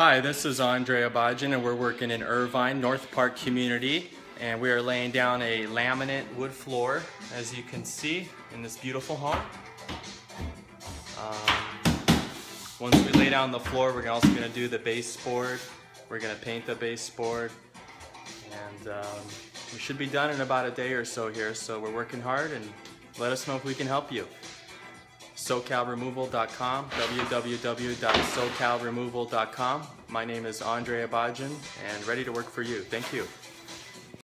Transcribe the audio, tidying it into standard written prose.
Hi, this is Andre Abadjan, and we're working in Irvine, North Park community, and we are laying down a laminate wood floor, as you can see, in this beautiful home. Once we lay down the floor, we're also going to do the baseboard. We're going to paint the baseboard, and we should be done in about a day or so here, so we're working hard, and let us know if we can help you. SoCalRemoval.com, www.socalremoval.com. My name is Andre Abadjan, and ready to work for you. Thank you.